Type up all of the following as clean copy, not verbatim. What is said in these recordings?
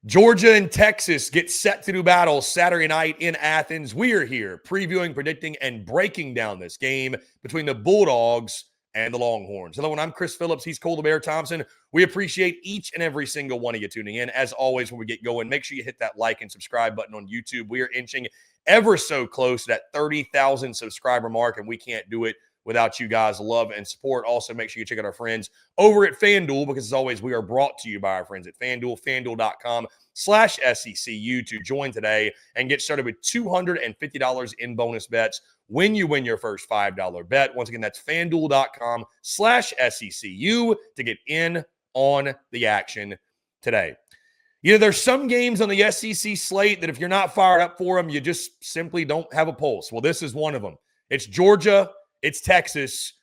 Georgia and Texas get set to do battle Saturday night in Athens. We are here previewing, predicting, and breaking down this game between the Bulldogs and the Longhorns. Hello, and I'm Chris Phillips. He's Cole Thompson. We appreciate each and every single one of you tuning in. As always, when we get going, make sure you hit that like and subscribe button on YouTube. We are inching ever so close to that 30,000 subscriber mark, and we can't do it without you guys' love and support. Also, make sure you check out our friends over at FANDUEL, because as always, we are brought to you by our friends at FANDUEL, FANDUEL.com/SECU to join today and get started with $250 in bonus bets when you win your first $5 bet. Once again, that's FANDUEL.com/SECU to get in on the action today. You know, there's some games on the SEC slate that if you're not fired up for them, you just simply don't have a pulse. Well, this is one of them. It's Georgia. It's Texas.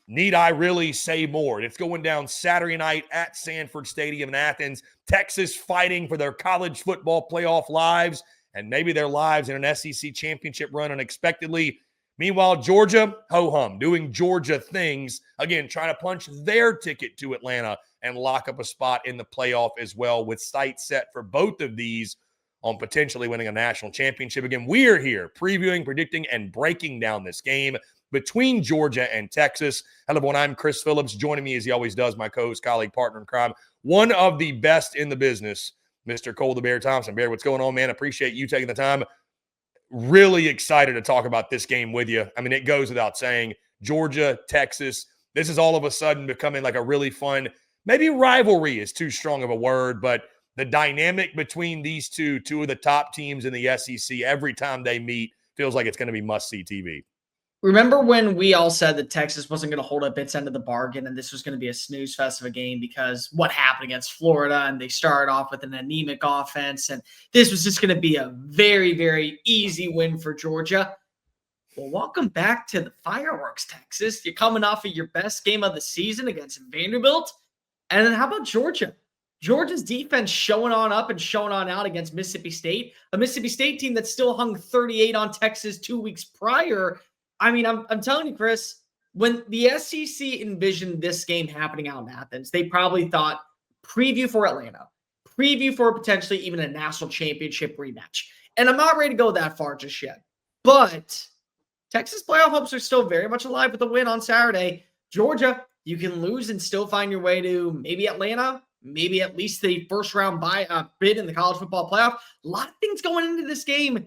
Need I really say more? It's going down Saturday night at Sanford Stadium in Athens. Texas fighting for their college football playoff lives and maybe their lives in an SEC championship run unexpectedly. Meanwhile, Georgia, ho-hum, doing Georgia things. Again, trying to punch their ticket to Atlanta and lock up a spot in the playoff as well, with sights set for both of these on potentially winning a national championship. Again, we are here previewing, predicting, and breaking down this game between Georgia and Texas. Hello, everyone. I'm Chris Phillips. Joining me, as he always does, my co-host, colleague, partner in crime, one of the best in the business, Mr. Cole the Bear Thompson. Bear, what's going on, man? Appreciate you taking the time. Really excited to talk about this game with you. I mean, it goes without saying, Georgia, Texas, this is all of a sudden becoming like a really fun, maybe rivalry is too strong of a word, but the dynamic between these two of the top teams in the SEC, every time they meet, feels like it's going to be must-see TV. Remember when we all said that Texas wasn't going to hold up its end of the bargain and this was going to be a snooze fest of a game because what happened against Florida, and they started off with an anemic offense, and this was just going to be a very, very easy win for Georgia? Well, welcome back to the fireworks, Texas. You're coming off of your best game of the season against Vanderbilt. And then how about Georgia? Georgia's defense showing on up and showing on out against Mississippi State, a Mississippi State team that still hung 38 on Texas 2 weeks prior. I mean, I'm telling you, Chris, when the SEC envisioned this game happening out in Athens, they probably thought preview for Atlanta, preview for potentially even a national championship rematch. And I'm not ready to go that far just yet. But Texas playoff hopes are still very much alive with a win on Saturday. Georgia, you can lose and still find your way to maybe Atlanta, maybe at least the first round bid in the college football playoff. A lot of things going into this game.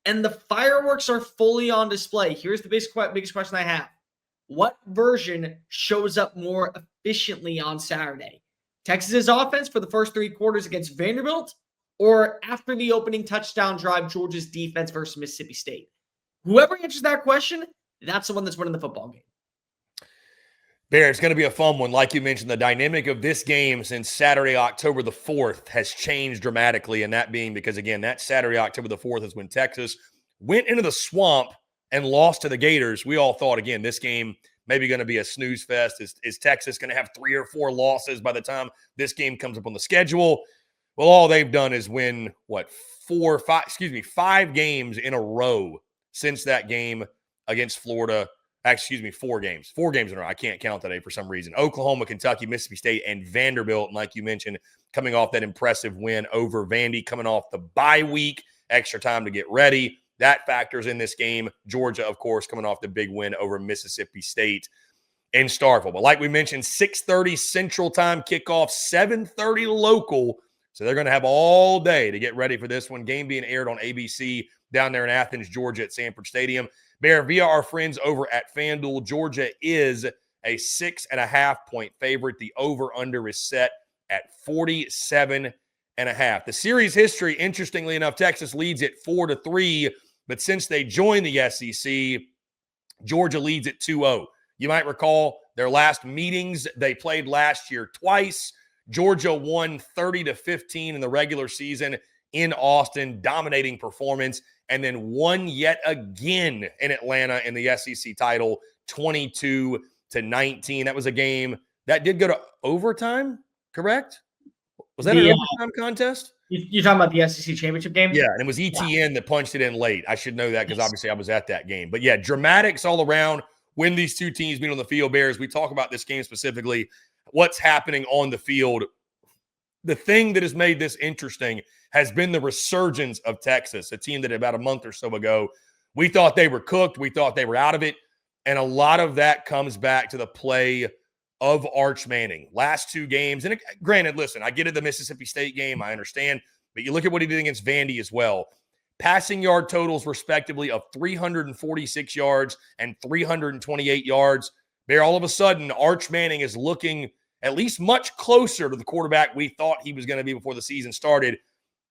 And the fireworks are fully on display. Here's the biggest question I have. What version shows up more efficiently on Saturday? Texas's offense for the first 3 quarters against Vanderbilt, or after the opening touchdown drive, Georgia's defense versus Mississippi State? Whoever answers that question, that's the one that's winning the football game. Bear, it's going to be a fun one. Like you mentioned, the dynamic of this game since Saturday, October the 4th has changed dramatically, and that being because, again, that Saturday, October the 4th is when Texas went into the swamp and lost to the Gators. We all thought, again, this game maybe going to be a snooze fest. Is Texas going to have 3 or 4 losses by the time this game comes up on the schedule? Well, all they've done is win, 5 games in a row since that game against Florida. 4 games. 4 games in a row. I can't count today for some reason. Oklahoma, Kentucky, Mississippi State, and Vanderbilt. And like you mentioned, coming off that impressive win over Vandy, coming off the bye week, extra time to get ready. That factors in this game. Georgia, of course, coming off the big win over Mississippi State in Starkville. But like we mentioned, 6:30 Central Time kickoff, 7:30 local. So they're going to have all day to get ready for this one. Game being aired on ABC down there in Athens, Georgia at Sanford Stadium. Bear, via our friends over at FanDuel, Georgia is a 6.5-point favorite. The over-under is set at 47.5. The series history, interestingly enough, Texas leads it 4-3, but since they joined the SEC, Georgia leads it 2-0. You might recall their last meetings, they played last year twice. Georgia won 30-15 in the regular season in Austin, dominating performance, and then won yet again in Atlanta in the SEC title, 22-19. That was a game that did go to overtime, correct? Was that an overtime contest? You're talking about the SEC championship game? Yeah, and it was ETN that punched it in late. I should know that because obviously I was at that game. But yeah, dramatics all around when these two teams meet on the field. Bears, we talk about this game specifically, what's happening on the field. the thing that has made this interesting has been the resurgence of Texas, a team that about a month or so ago, we thought they were cooked. We thought they were out of it. And a lot of that comes back to the play of Arch Manning. Last two games, and granted, listen, I get it, the Mississippi State game, I understand, but you look at what he did against Vandy as well. Passing yard totals, respectively, of 346 yards and 328 yards. There, all of a sudden, Arch Manning is looking at least much closer to the quarterback we thought he was going to be before the season started.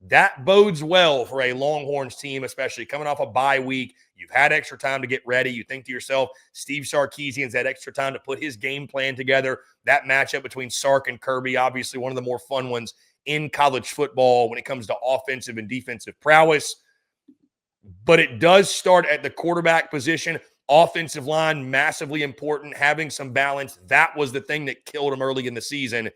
That bodes well for a Longhorns team, especially coming off a bye week. You've had extra time to get ready. You think to yourself, Steve Sarkisian's had extra time to put his game plan together. That matchup between Sark and Kirby, obviously one of the more fun ones in college football when it comes to offensive and defensive prowess. But it does start at the quarterback position. Offensive line, massively important, having some balance. That was the thing that killed him early in the season.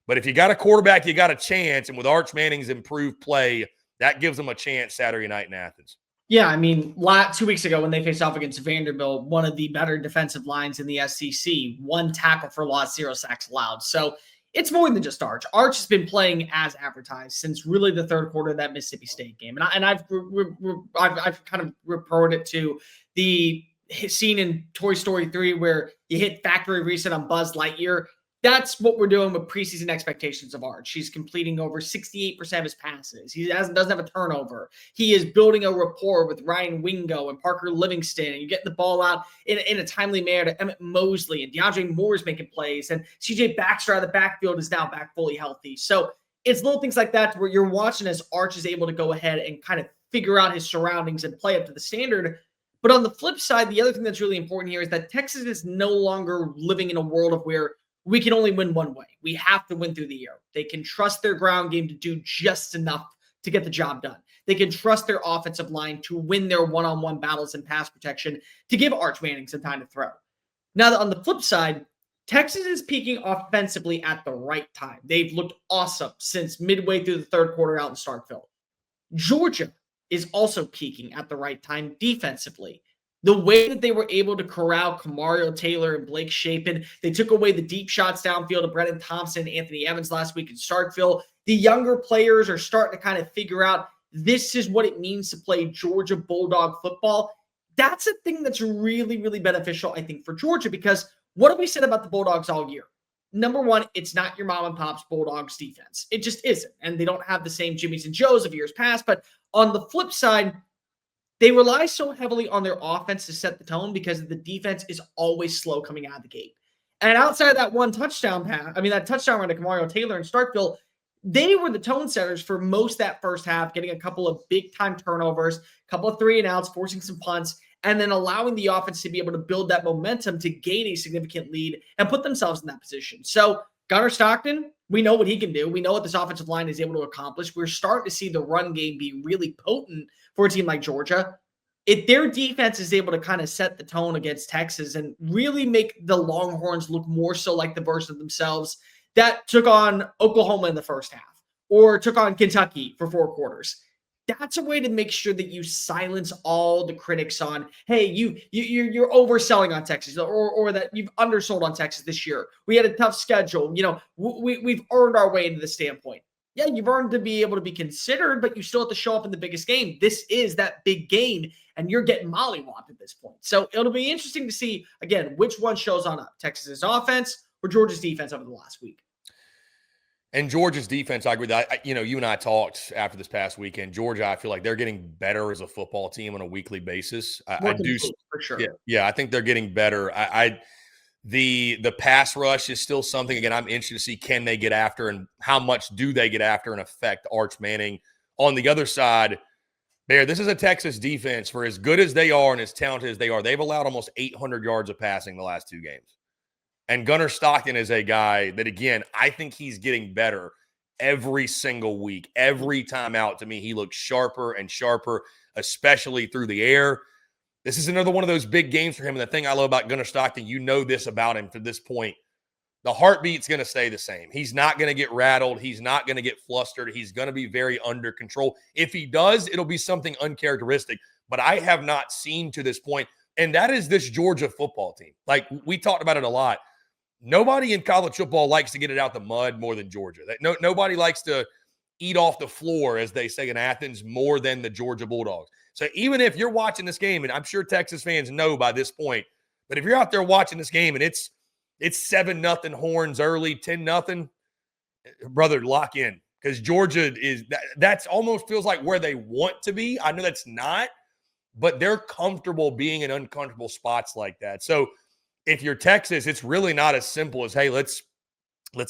But if you got a quarterback, you got a chance. And with Arch Manning's improved play, that gives them a chance Saturday night in Athens. Yeah, I mean, 2 weeks ago when they faced off against Vanderbilt, one of the better defensive lines in the SEC, 1 tackle for loss, 0 sacks allowed. So it's more than just Arch. Arch has been playing as advertised since really the third quarter of that Mississippi State game. And I've kind of reported it to the scene in Toy Story 3 where you hit factory reset on Buzz Lightyear. That's what we're doing with preseason expectations of Arch. He's completing over 68% of his passes. He doesn't have a turnover. He is building a rapport with Ryan Wingo and Parker Livingston, and you're getting the ball out in a timely manner to Emmett Mosley, and DeAndre Moore is making plays, and CJ Baxter out of the backfield is now back fully healthy. So it's little things like that where you're watching as Arch is able to go ahead and kind of figure out his surroundings and play up to the standard. But on the flip side, the other thing that's really important here is that Texas is no longer living in a world of where we can only win one way. We have to win through the air. They can trust their ground game to do just enough to get the job done. They can trust their offensive line to win their one-on-one battles and pass protection to give Arch Manning some time to throw. Now, on the flip side, Texas is peaking offensively at the right time. They've looked awesome since midway through the third quarter out in Starkville. Georgia is also peaking at the right time defensively. The way that they were able to corral Kamario Taylor and Blake Shapen, they took away the deep shots downfield of Brennan Thompson and Anthony Evans last week in Starkville. The younger players are starting to kind of figure out this is what it means to play Georgia Bulldog football. That's a thing that's really, really beneficial, I think, for Georgia, because what have we said about the Bulldogs all year? Number one, it's not your mom and pop's Bulldogs defense. It just isn't. And they don't have the same Jimmies and Joes of years past. But on the flip side, they rely so heavily on their offense to set the tone because the defense is always slow coming out of the gate. And outside of that one touchdown pass, that touchdown run to Kamario Taylor in Starkville, they were the tone setters for most of that first half, getting a couple of big-time turnovers, a couple of 3-and-outs, forcing some punts, and then allowing the offense to be able to build that momentum to gain a significant lead and put themselves in that position. So Gunnar Stockton, we know what he can do. We know what this offensive line is able to accomplish. We're starting to see the run game be really potent for a team like Georgia. If their defense is able to kind of set the tone against Texas and really make the Longhorns look more so like the version of themselves that took on Oklahoma in the first half or took on Kentucky for 4 quarters, that's a way to make sure that you silence all the critics on, hey, you're overselling on Texas or that you've undersold on Texas this year. We had a tough schedule. We've earned our way into the standpoint. Yeah, you've earned to be able to be considered, but you still have to show up in the biggest game. This is that big game, and you're getting mollywopped at this point. So it'll be interesting to see, again, which one shows on up, Texas's offense or Georgia's defense over the last week. And Georgia's defense, I agree that, you and I talked after this past weekend. Georgia, I feel like they're getting better as a football team on a weekly basis. I do, for sure. Yeah, I think they're getting better. The pass rush is still something, again, I'm interested to see, can they get after and how much do they get after and affect Arch Manning. On the other side, this is a Texas defense, for as good as they are and as talented as they are, they've allowed almost 800 yards of passing the last 2 games. And Gunnar Stockton is a guy that, again, I think he's getting better every single week. Every time out, to me, he looks sharper and sharper, especially through the air. This is another one of those big games for him. And the thing I love about Gunnar Stockton, you know this about him to this point, the heartbeat's going to stay the same. He's not going to get rattled. He's not going to get flustered. He's going to be very under control. If he does, it'll be something uncharacteristic. But I have not seen to this point, and that is this Georgia football team. Like, we talked about it a lot. nobody in college football likes to get it out the mud more than Georgia. Nobody likes to eat off the floor, as they say in Athens, more than the Georgia Bulldogs. So even if you're watching this game, and I'm sure Texas fans know by this point, but if you're out there watching this game and it's 7-0 Horns early, 10-0, brother, lock in, because Georgia that's almost feels like where they want to be. I know that's not, but they're comfortable being in uncomfortable spots like that. So if you're Texas, it's really not as simple as, hey, let's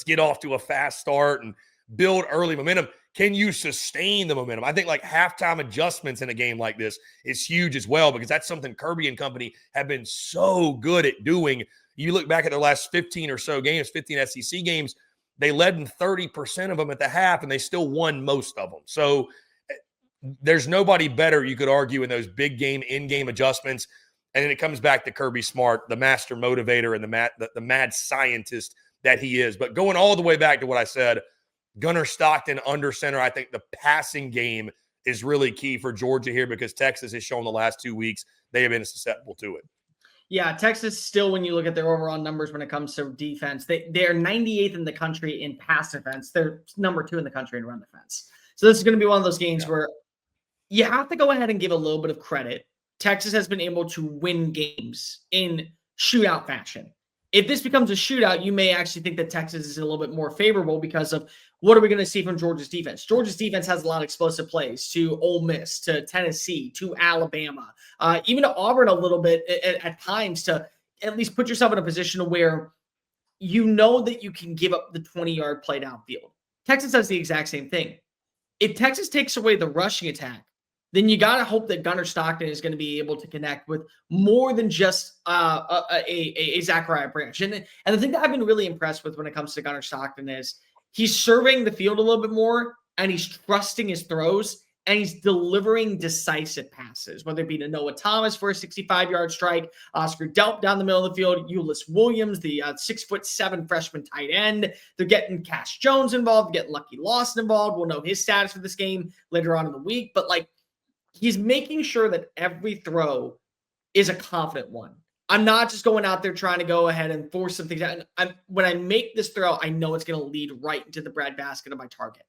get off to a fast start and build early momentum. Can you sustain the momentum? I think like halftime adjustments in a game like this is huge as well, because that's something Kirby and company have been so good at doing. You look back at their last 15 or so games, 15 SEC games, they led in 30% of them at the half, and they still won most of them. So there's nobody better, you could argue, in those big game, in-game adjustments. And then it comes back to Kirby Smart, the master motivator and the mad scientist that he is. But going all the way back to what I said, Gunnar Stockton under center, I think the passing game is really key for Georgia here, because Texas has shown the last 2 weeks they have been susceptible to it. Yeah, Texas still, when you look at their overall numbers when it comes to defense, they're 98th in the country in pass defense. They're number 2 in the country in run defense. So this is going to be one of those games where you have to go ahead and give a little bit of credit. Texas has been able to win games in shootout fashion. If this becomes a shootout, you may actually think that Texas is a little bit more favorable because of what are we going to see from Georgia's defense. Georgia's defense has a lot of explosive plays to Ole Miss, to Tennessee, to Alabama, even to Auburn a little bit at times, to at least put yourself in a position where you know that you can give up the 20-yard play downfield. Texas does the exact same thing. If Texas takes away the rushing attack, then you got to hope that Gunnar Stockton is going to be able to connect with more than just a Zachariah Branch. And the thing that I've been really impressed with when it comes to Gunnar Stockton is he's surveying the field a little bit more, and he's trusting his throws, and he's delivering decisive passes, whether it be to Noah Thomas for a 65-yard strike, Oscar Delp down the middle of the field, Ulyss Williams, the 6'7" freshman tight end. They're getting Cash Jones involved, getting Lucky Lawson involved. We'll know his status for this game later on in the week, but like, he's making sure that every throw is a confident one. I'm not just going out there trying to go ahead and force some things out. When I make this throw, I know it's going to lead right into the breadbasket of my target.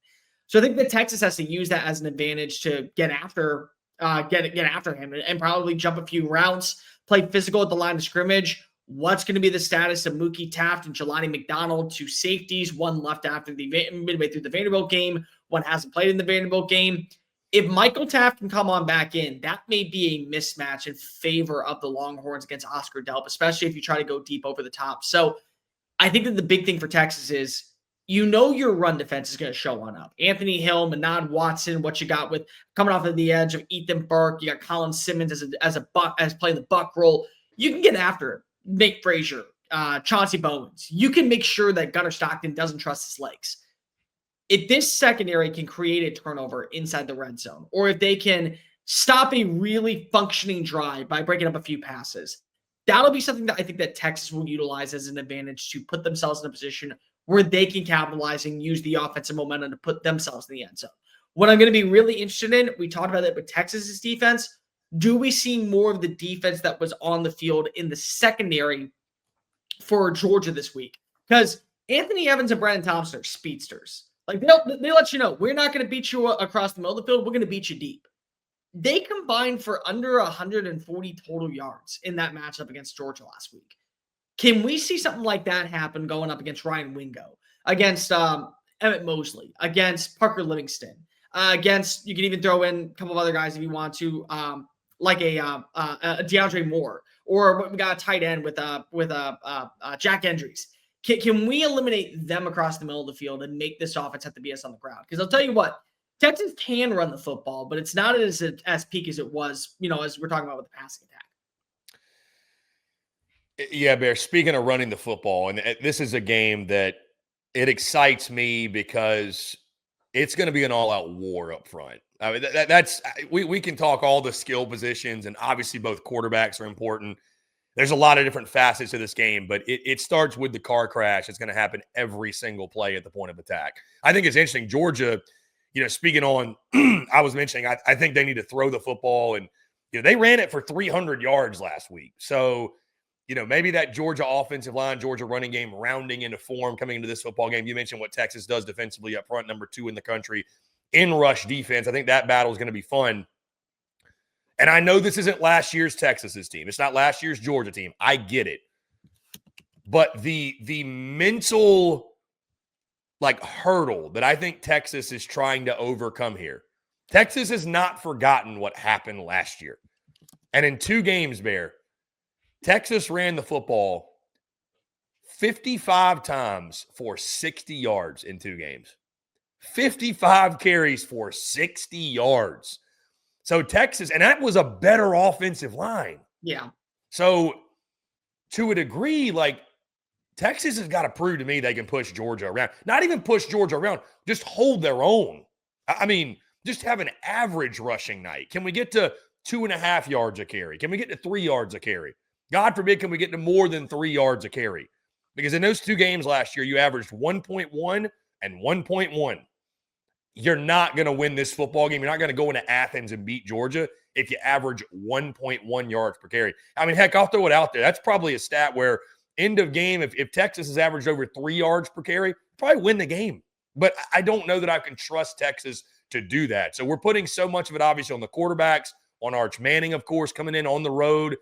So I think that Texas has to use that as an advantage to get after him and probably jump a few routes, play physical at the line of scrimmage. What's going to be the status of Mookie Taft and Jelani McDonald, 2 safeties, one left after the midway through the Vanderbilt game, one hasn't played in the Vanderbilt game. If Michael Taft can come on back in, that may be a mismatch in favor of the Longhorns against Oscar Delp, especially if you try to go deep over the top. So I think that the big thing for Texas is, you know, your run defense is going to show on up. Anthony Hill, Manad Watson, what you got with coming off of the edge of Ethan Burke, you got Colin Simmons as playing the buck role. You can get after it. Nate Frazier, Chauncey Bowens. You can make sure that Gunnar Stockton doesn't trust his legs. If this secondary can create a turnover inside the red zone, or if they can stop a really functioning drive by breaking up a few passes, that'll be something that I think that Texas will utilize as an advantage to put themselves in a position where they can capitalize and use the offensive momentum to put themselves in the end zone. What I'm going to be really interested in, we talked about it with Texas's defense. Do we see more of the defense that was on the field in the secondary for Georgia this week? Because Anthony Evans and Brandon Thompson are speedsters. Like, they let you know, we're not going to beat you across the middle of the field. We're going to beat you deep. They combined for under 140 total yards in that matchup against Georgia last week. Can we see something like that happen going up against Ryan Wingo, against Emmett Mosley, against Parker Livingston, against, you can even throw in a couple of other guys if you want to, like a DeAndre Moore, or we got a tight end with Jack Endries. Can we eliminate them across the middle of the field and make this offense have to be us on the ground? Because I'll tell you what, Texas can run the football, but it's not as peak as it was, as we're talking about with the passing attack. Yeah, Bear, speaking of running the football, and this is a game that it excites me because it's going to be an all-out war up front. I mean, we can talk all the skill positions, and obviously both quarterbacks are important. There's a lot of different facets of this game, but it starts with the car crash. It's going to happen every single play at the point of attack. I think it's interesting. Georgia, speaking on, I was mentioning, I think they need to throw the football, and they ran it for 300 yards last week. So maybe that Georgia offensive line, Georgia running game rounding into form coming into this football game. You mentioned what Texas does defensively up front, number 2 in the country in rush defense. I think that battle is going to be fun. And I know this isn't last year's Texas's team. It's not last year's Georgia team. I get it. But the mental hurdle that I think Texas is trying to overcome here. Texas has not forgotten what happened last year. And in 2 games, Bear, Texas ran the football 55 times for 60 yards in 2 games. 55 carries for 60 yards. So Texas, and that was a better offensive line. Yeah. So to a degree, Texas has got to prove to me they can push Georgia around. Not even push Georgia around, just hold their own. I mean, just have an average rushing night. Can we get to 2.5 yards a carry? Can we get to 3 yards a carry? God forbid, can we get to more than 3 yards a carry? Because in those 2 games last year, you averaged 1.1 and 1.1. You're not going to win this football game. You're not going to go into Athens and beat Georgia if you average 1.1 yards per carry. I mean, heck, I'll throw it out there. That's probably a stat where end of game, if Texas has averaged over 3 yards per carry, probably win the game. But I don't know that I can trust Texas to do that. So we're putting so much of it, obviously, on the quarterbacks, on Arch Manning, of course, coming in on the road.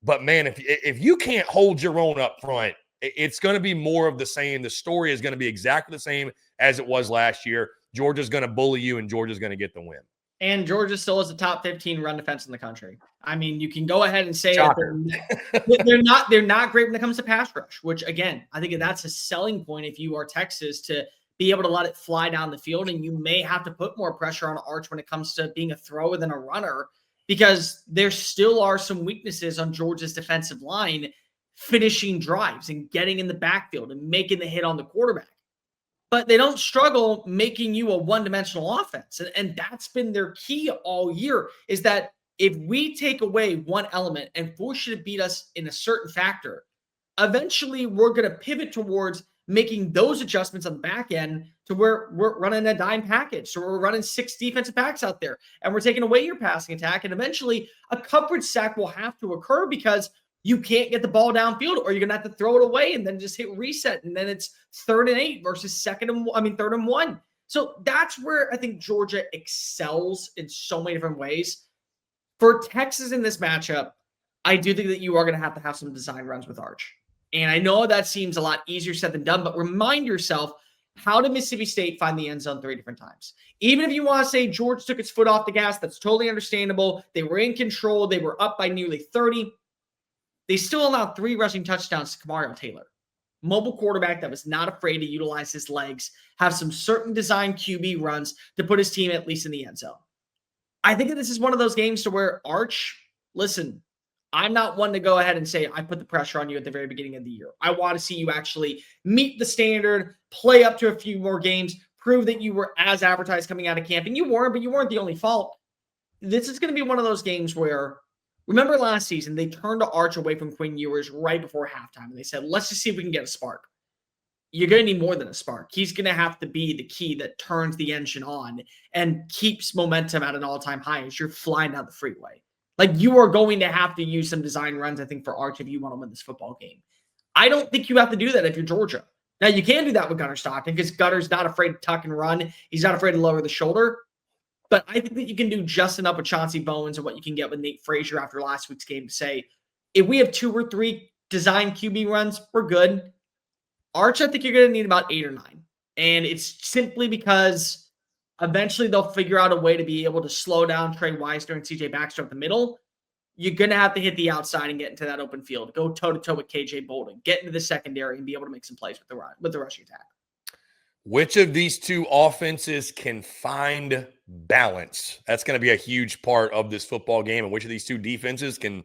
But, man, if you can't hold your own up front, it's going to be more of the same. The story is going to be exactly the same as it was last year. Georgia's going to bully you, and Georgia's going to get the win. And Georgia still is a top 15 run defense in the country. I mean, you can go ahead and say that they're not great when it comes to pass rush, which, again, I think that's a selling point if you are Texas to be able to let it fly down the field. And you may have to put more pressure on Arch when it comes to being a thrower than a runner, because there still are some weaknesses on Georgia's defensive line finishing drives and getting in the backfield and making the hit on the quarterback. But they don't struggle making you a one-dimensional offense. And that's been their key all year, is that if we take away one element and force you to beat us in a certain factor, eventually we're going to pivot towards making those adjustments on the back end to where we're running a dime package. So we're running 6 defensive backs out there, and we're taking away your passing attack. And eventually a coverage sack will have to occur because you can't get the ball downfield, or you're going to have to throw it away and then just hit reset. And then it's 3rd and 8 versus 3rd and 1. So that's where I think Georgia excels in so many different ways. For Texas in this matchup, I do think that you are going to have some design runs with Arch. And I know that seems a lot easier said than done, but remind yourself, how did Mississippi State find the end zone 3 different times? Even if you want to say Georgia took its foot off the gas, that's totally understandable. They were in control. They were up by nearly 30. They still allowed 3 rushing touchdowns to Kamario Taylor. Mobile quarterback that was not afraid to utilize his legs, have some certain design QB runs to put his team at least in the end zone. I think that this is one of those games to where Arch, listen, I'm not one to go ahead and say I put the pressure on you at the very beginning of the year. I want to see you actually meet the standard, play up to a few more games, prove that you were as advertised coming out of camp. And you weren't, but you weren't the only fault. This is going to be one of those games where, remember last season, they turned to Arch away from Quinn Ewers right before halftime. And they said, let's just see if we can get a spark. You're going to need more than a spark. He's going to have to be the key that turns the engine on and keeps momentum at an all-time high as you're flying down the freeway. Like, you are going to have to use some design runs, I think, for Arch if you want to win this football game. I don't think you have to do that if you're Georgia. Now, you can do that with Gunnar Stockton because Gunner's not afraid to tuck and run. He's not afraid to lower the shoulder. But I think that you can do just enough with Chauncey Bowens and what you can get with Nate Frazier after last week's game to say, if we have 2 or 3 design QB runs, we're good. Arch, I think you're going to need about 8 or 9. And it's simply because eventually they'll figure out a way to be able to slow down Trey Weiser and CJ Baxter at the middle. You're going to have to hit the outside and get into that open field. Go toe-to-toe with KJ Bolden. Get into the secondary and be able to make some plays with the rushing attack. Which of these 2 offenses can find balance? That's going to be a huge part of this football game. And which of these 2 defenses can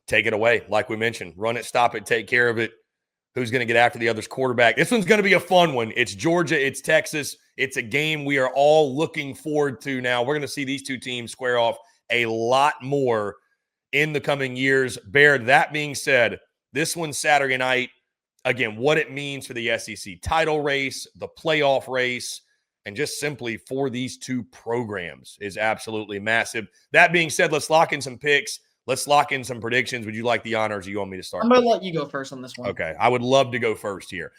take it away? Like we mentioned, run it, stop it, take care of it. Who's going to get after the other's quarterback? This one's going to be a fun one. It's Georgia. It's Texas. It's a game we are all looking forward to now. We're going to see these 2 teams square off a lot more in the coming years. Bear, that being said, this one's Saturday night. Again, what it means for the SEC title race, the playoff race, and just simply for these 2 programs is absolutely massive. That being said, let's lock in some picks. let's lock in some predictions. Would you like the honors, or you want me to start? I'm going to let you go first on this one. Okay. I would love to go first here.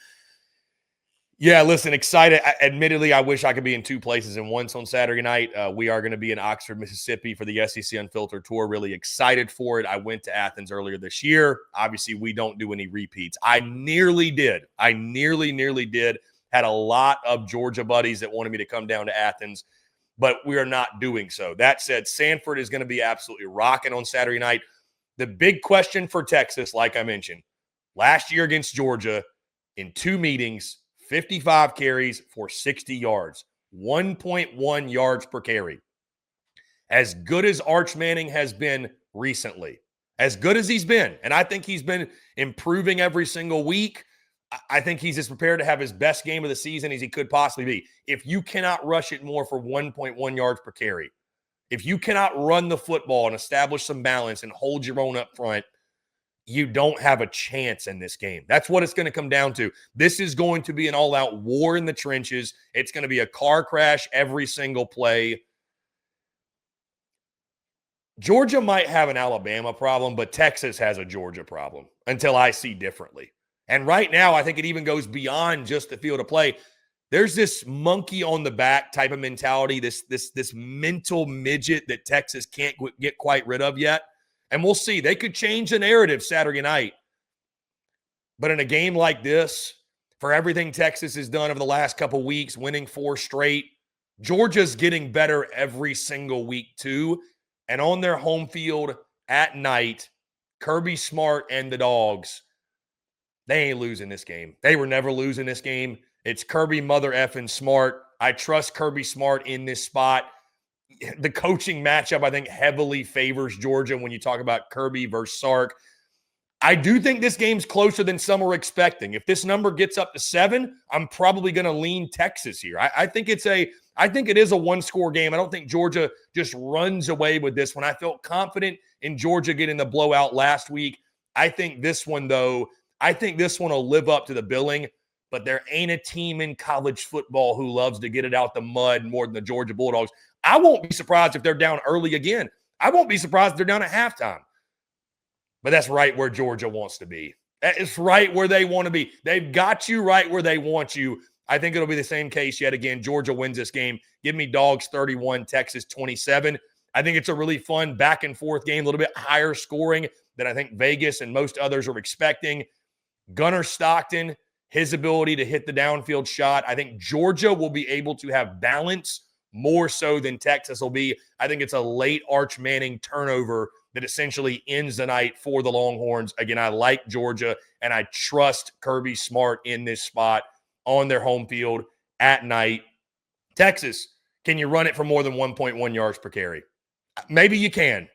Yeah, listen, excited. Admittedly, I wish I could be in two places at once on Saturday night. We are going to be in Oxford, Mississippi for the SEC Unfiltered Tour. Really excited for it. I went to Athens earlier this year. Obviously, we don't do any repeats. I nearly did. I nearly did. Had a lot of Georgia buddies that wanted me to come down to Athens, but we are not doing so. That said, Sanford is going to be absolutely rocking on Saturday night. The big question for Texas, like I mentioned, last year against Georgia in 2 meetings, 55 carries for 60 yards, 1.1 yards per carry. As good as Arch Manning has been recently, as good as he's been, and I think he's been improving every single week, I think he's as prepared to have his best game of the season as he could possibly be. If you cannot rush it more for 1.1 yards per carry, if you cannot run the football and establish some balance and hold your own up front, you don't have a chance in this game. That's what it's going to come down to. This is going to be an all-out war in the trenches. It's going to be a car crash every single play. Georgia might have an Alabama problem, but Texas has a Georgia problem until I see differently. And right now, I think it even goes beyond just the field of play. There's this monkey on the back type of mentality, this mental midget that Texas can't get quite rid of yet. And we'll see. They could change the narrative Saturday night. But in a game like this, for everything Texas has done over the last couple weeks, winning 4 straight, Georgia's getting better every single week too. And on their home field at night, Kirby Smart and the Dogs, they ain't losing this game. They were never losing this game. It's Kirby mother effing Smart. I trust Kirby Smart in this spot. The coaching matchup, I think, heavily favors Georgia when you talk about Kirby versus Sark. I do think this game's closer than some are expecting. If this number gets up to 7, I'm probably going to lean Texas here. I think it is a 1-score game. I don't think Georgia just runs away with this one. I felt confident in Georgia getting the blowout last week. I think this one, though, will live up to the billing. But there ain't a team in college football who loves to get it out the mud more than the Georgia Bulldogs. I won't be surprised if they're down early again. I won't be surprised if they're down at halftime. But that's right where Georgia wants to be. It's right where they want to be. They've got you right where they want you. I think it'll be the same case yet again. Georgia wins this game. Give me Dogs 31, Texas 27. I think it's a really fun back-and-forth game, a little bit higher scoring than I think Vegas and most others are expecting. Gunnar Stockton, his ability to hit the downfield shot. I think Georgia will be able to have balance more so than Texas will be. I think it's a late Arch Manning turnover that essentially ends the night for the Longhorns. Again, I like Georgia, and I trust Kirby Smart in this spot on their home field at night. Texas, can you run it for more than 1.1 yards per carry? Maybe you can.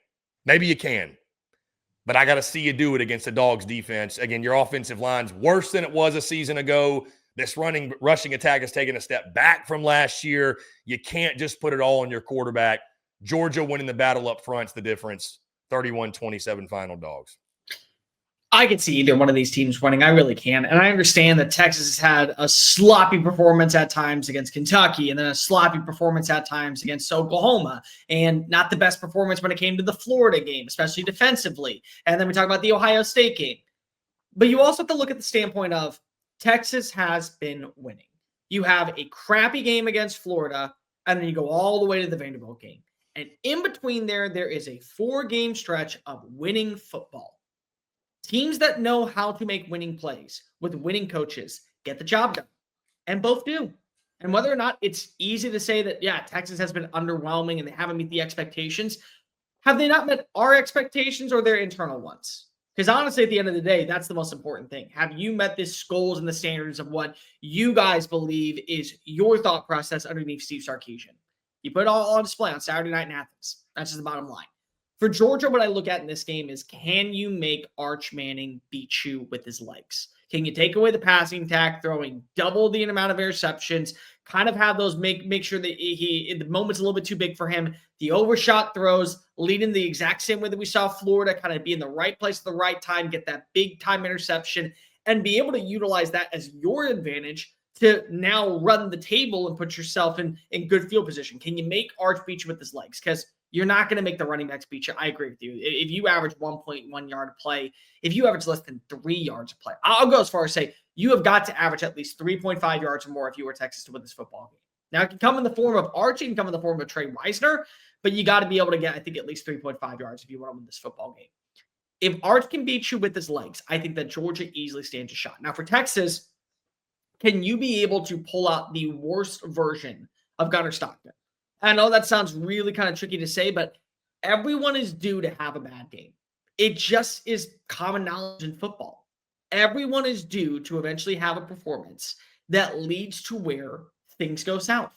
But I got to see you do it against the Dogs defense. Again, your offensive line's worse than it was a season ago. This rushing attack has taken a step back from last year. You can't just put it all on your quarterback. Georgia winning the battle up front's the difference. 31-27 final Dogs. I could see either one of these teams winning. I really can. And I understand that Texas has had a sloppy performance at times against Kentucky and then a sloppy performance at times against Oklahoma and not the best performance when it came to the Florida game, especially defensively. And then we talk about the Ohio State game. But you also have to look at the standpoint of Texas has been winning. You have a crappy game against Florida, and then you go all the way to the Vanderbilt game. And in between there is a 4-game stretch of winning football. Teams that know how to make winning plays with winning coaches get the job done. And both do. And whether or not it's easy to say that, yeah, Texas has been underwhelming and they haven't met the expectations, have they not met our expectations or their internal ones? Because honestly, at the end of the day, that's the most important thing. Have you met the goals and the standards of what you guys believe is your thought process underneath Steve Sarkisian? You put it all on display on Saturday night in Athens. That's just the bottom line. For Georgia, what I look at in this game is, can you make Arch Manning beat you with his legs? Can you take away the passing attack, throwing double the amount of interceptions, kind of have those make sure that the moment's a little bit too big for him, the overshot throws, leading the exact same way that we saw Florida, kind of be in the right place at the right time, get that big time interception, and be able to utilize that as your advantage to now run the table and put yourself in good field position? Can you make Arch beat you with his legs? Because You're not going to make the running backs beat you. I agree with you. If you average 1.1 yard a play, if you average less than 3 yards a play, I'll go as far as say you have got to average at least 3.5 yards or more if you were Texas to win this football game. Now, it can come in the form of Archie, it can come in the form of Trey Wisner, but you got to be able to get, I think, at least 3.5 yards if you want to win this football game. If Arch can beat you with his legs, I think that Georgia easily stands a shot. Now, for Texas, can you be able to pull out the worst version of Gunnar Stockton? I know that sounds really kind of tricky to say, but everyone is due to have a bad game. It just is common knowledge in football. Everyone is due to eventually have a performance that leads to where things go south.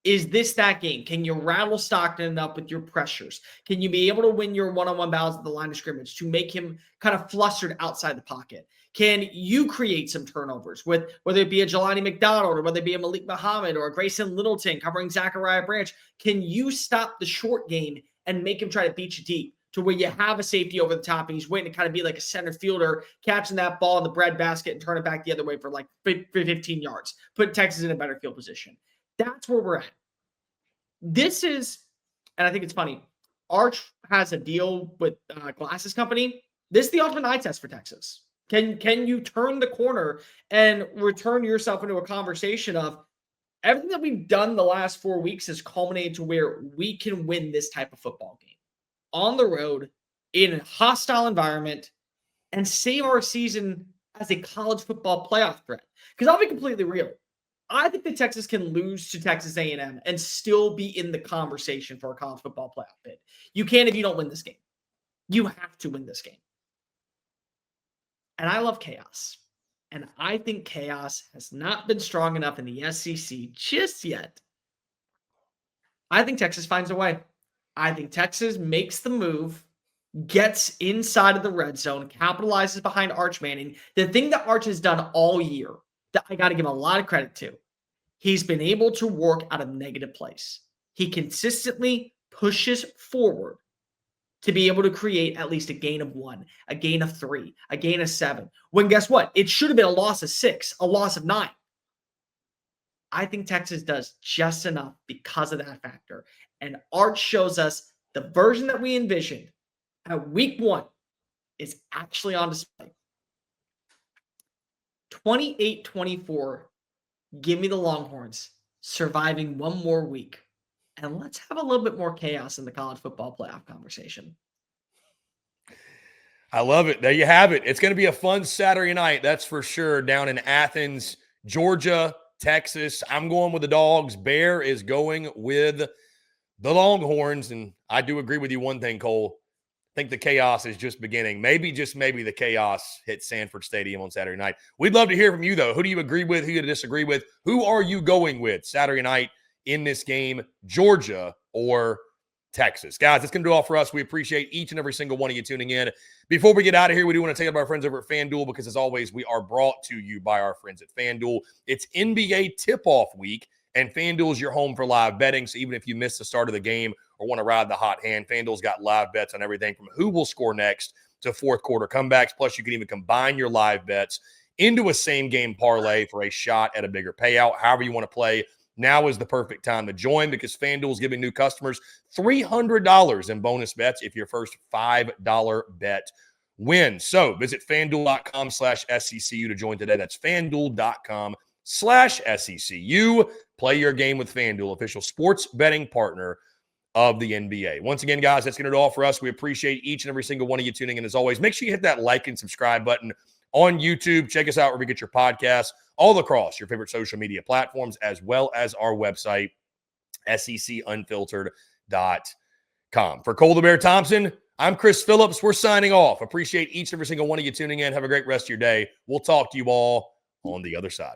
Is this that game? Can you rattle Stockton enough with your pressures? Can you be able to win your one-on-one battles at the line of scrimmage to make him kind of flustered outside the pocket? Can you create some turnovers with whether it be a Jelani McDonald or whether it be a Malik Muhammad or a Grayson Littleton covering Zachariah Branch? Can you stop the short game and make him try to beat you deep to where you have a safety over the top and he's waiting to kind of be like a center fielder, catching that ball in the breadbasket and turn it back the other way for like 15 yards, put Texas in a better field position? That's where we're at. This is, and I think it's funny, Arch has a deal with Glasses Company. This is the ultimate eye test for Texas. Can you turn the corner and return yourself into a conversation of everything that we've done the last 4 weeks has culminated to where we can win this type of football game on the road in a hostile environment and save our season as a college football playoff threat? Because I'll be completely real. I think that Texas can lose to Texas A&M and still be in the conversation for a college football playoff bid. You can't if you don't win this game. You have to win this game. And I love chaos. And I think chaos has not been strong enough in the SEC just yet. I think Texas finds a way. I think Texas makes the move, gets inside of the red zone, capitalizes behind Arch Manning. The thing that Arch has done all year that I got to give a lot of credit to, he's been able to work out of negative place. He consistently pushes forward to be able to create at least a gain of 1, a gain of 3, a gain of 7. When guess what? It should have been a loss of 6, a loss of 9. I think Texas does just enough because of that factor. And Arch shows us the version that we envisioned at week 1 is actually on display. 28-24, give me the Longhorns surviving one more week. And let's have a little bit more chaos in the college football playoff conversation. I love it. There you have it. It's going to be a fun Saturday night, that's for sure, down in Athens, Georgia, Texas. I'm going with the Dogs. Bear is going with the Longhorns. And I do agree with you one thing, Cole. I think the chaos is just beginning. Maybe, just maybe, the chaos hits Sanford Stadium on Saturday night. We'd love to hear from you, though. Who do you agree with? Who do you disagree with? Who are you going with Saturday night in this game, Georgia or Texas? Guys, that's going to do all for us. We appreciate each and every single one of you tuning in. Before we get out of here, we do want to tell you about our friends over at FanDuel because, as always, we are brought to you by our friends at FanDuel. It's NBA tip-off week, and FanDuel is your home for live betting. So even if you miss the start of the game or want to ride the hot hand, FanDuel's got live bets on everything from who will score next to fourth quarter comebacks. Plus, you can even combine your live bets into a same-game parlay for a shot at a bigger payout. However you want to play, now is the perfect time to join because FanDuel is giving new customers $300 in bonus bets if your first $5 bet wins. So visit FanDuel.com/SECU to join today. That's FanDuel.com/SECU. Play your game with FanDuel, official sports betting partner of the NBA. Once again, guys, that's going to do all for us. We appreciate each and every single one of you tuning in. As always, make sure you hit that like and subscribe button on YouTube. Check us out wherever you get your podcasts, all across your favorite social media platforms, as well as our website, SECUnfiltered.com. For Cole the Bear Thompson, I'm Chris Phillips. We're signing off. Appreciate each and every single one of you tuning in. Have a great rest of your day. We'll talk to you all on the other side.